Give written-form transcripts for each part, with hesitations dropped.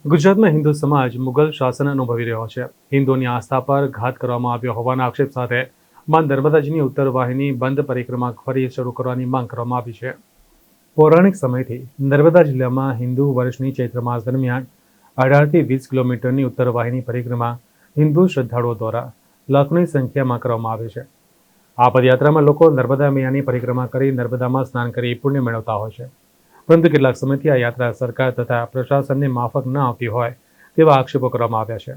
ગુજરાતમાં હિન્દુ સમાજ મુગલ શાસન અનુભવી રહ્યો છે। હિન્દુઓની આસ્થા પર ઘાત કરવામાં આવ્યો હોવાના આક્ષેપ સાથે માં નર્મદાજીની ઉત્તર વાહિની બંધ પરિક્રમા ફરી શરૂ કરવાની માંગ કરવામાં આવી છે। પૌરાણિક સમયથી નર્મદા જિલ્લામાં હિન્દુ વર્ષની ચૈત્ર માસ દરમિયાન 18થી 20 કિલોમીટરની ઉત્તર વાહિની પરિક્રમા હિન્દુ શ્રદ્ધાળુઓ દ્વારા લાખોની સંખ્યામાં કરવામાં આવે છે। આ પદયાત્રામાં લોકો નર્મદા મૈયાની પરિક્રમા કરી નર્મદામાં સ્નાન કરી પુણ્ય મેળવતા હોય છે, પરંતુ કેટલાક સમયથી આ યાત્રા સરકાર તથા પ્રશાસનને માફક ન આવતી હોય તેવા આક્ષેપો કરવામાં આવ્યા છે।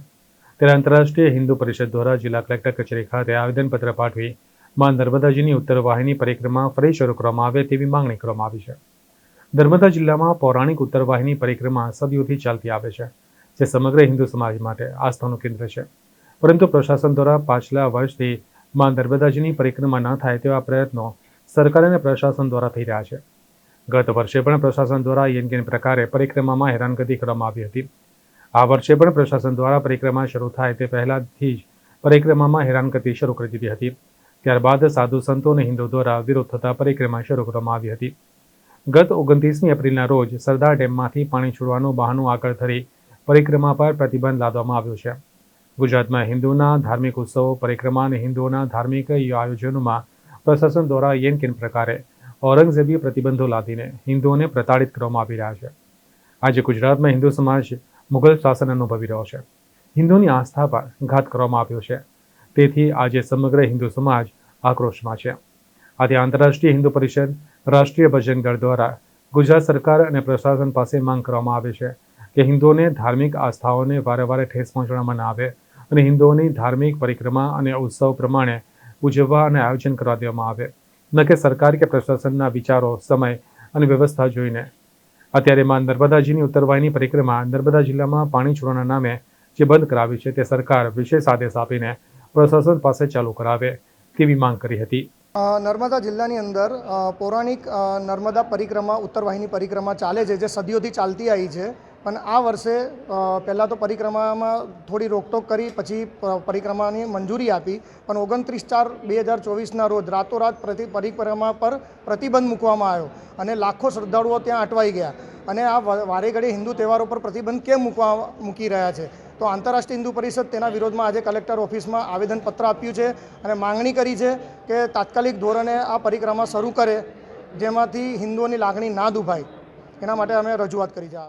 ત્યારે આંતરરાષ્ટ્રીય હિન્દુ પરિષદ દ્વારા જિલ્લા કલેક્ટર કચેરી ખાતે આવેદનપત્ર પાઠવી માં નર્મદાજીની ઉત્તર વાહિની પરિક્રમા ફરી શરૂ કરવામાં આવે તેવી માંગણી કરવામાં આવી છે। નર્મદા જિલ્લામાં પૌરાણિક ઉત્તર વાહિની પરિક્રમા સદીઓથી ચાલતી આવે છે, જે સમગ્ર હિન્દુ સમાજ માટે આસ્થાનું કેન્દ્ર છે, પરંતુ પ્રશાસન દ્વારા પાછલા વર્ષથી માં નર્મદાજીની પરિક્રમા ન થાય તેવા પ્રયત્નો સરકાર અને પ્રશાસન દ્વારા થઈ રહ્યા છે। ગત વર્ષે પણ પ્રશાસન દ્વારા યોગ્ય પ્રકારે પરિક્રમામાં હેરાનગતિ કરવામાં આવી હતી। આ વર્ષે પણ પ્રશાસન દ્વારા પરિક્રમા શરૂ થાય તે પહેલાથી જ પરિક્રમામાં હેરાનગતિ શરૂ કરી દીધી હતી। ત્યારબાદ સાધુ સંતો અને હિન્દુ દ્વારા વિરોધ થતા પરિક્રમા શરૂ કરવામાં આવી હતી। ગત 29મી એપ્રિલના રોજ સરદાર ડેમમાંથી પાણી છોડવાનું બહાનું આગળ ધરી પરિક્રમા પર પ્રતિબંધ લાદવામાં આવ્યો છે। ગુજરાતમાં હિન્દુના ધાર્મિક ઉત્સવો, પરિક્રમા અને હિન્દુઓના ધાર્મિક આયોજનોમાં પ્રશાસન દ્વારા યોગ્ય પ્રકારે ઔરંગઝેબી પ્રતિબંધો લાદીને હિન્દુઓને પ્રતાડિત કરવામાં આવી રહ્યા છે। આજે ગુજરાતમાં હિન્દુ સમાજ મુગલ શાસન અનુભવી રહ્યો છે। હિન્દુઓની આસ્થા પર ઘાત કરવામાં આવ્યો છે, તેથી આજે સમગ્ર હિન્દુ સમાજ આક્રોશમાં છે। આથી આંતરરાષ્ટ્રીય હિન્દુ પરિષદ, રાષ્ટ્રીય બજરંગ દળ દ્વારા ગુજરાત સરકાર અને પ્રશાસન પાસે માંગ કરવામાં આવે છે કે હિન્દુઓને ધાર્મિક આસ્થાઓને વારે ઠેસ પહોંચાડવામાં ન આવે અને હિન્દુઓની ધાર્મિક પરિક્રમા અને ઉત્સવ પ્રમાણે ઉજવવા અને આયોજન કરવા દેવામાં આવે, ન કે સરકાર કે પ્રશાસનના વિચારો, સમય અને વ્યવસ્થા જોઈને। અત્યારે માં નર્મદાજીની ઉત્તર વાહિની પરિક્રમા નર્મદા જિલ્લામાં પાણી છોડવાના નામે જે બંધ કરાવી છે તે સરકાર વિશેષ આદેશ આપીને પ્રશાસન પાસે ચાલુ કરાવે તેવી માંગ કરી હતી। નર્મદા જિલ્લાની અંદર પૌરાણિક નર્મદા પરિક્રમા ઉત્તર વાહિની પરિક્રમા ચાલે છે, જે સદીઓથી ચાલતી આવી છે। પણ આ વર્ષે પહેલાં તો પરિક્રમામાં થોડી રોકટોક કરી, પછી પરિક્રમાની મંજૂરી આપી, પણ 29/4/2024ના રોજ રાતોરાત પરિક્રમા પર પ્રતિબંધ મૂકવામાં આવ્યો અને લાખો શ્રદ્ધાળુઓ ત્યાં અટવાઈ ગયા। અને આ વારે ઘડી હિન્દુ તહેવારો પર પ્રતિબંધ કેમ મૂકી રહ્યા છે? તો આંતરરાષ્ટ્રીય હિન્દુ પરિષદ તેના વિરોધમાં આજે કલેક્ટર ઓફિસમાં આવેદનપત્ર આપ્યું છે અને માંગણી કરી છે કે તાત્કાલિક ધોરણે આ પરિક્રમા શરૂ કરે, જેમાંથી હિન્દુઓની લાગણી ના દુભાય, એના માટે અમે રજૂઆત કરી છે।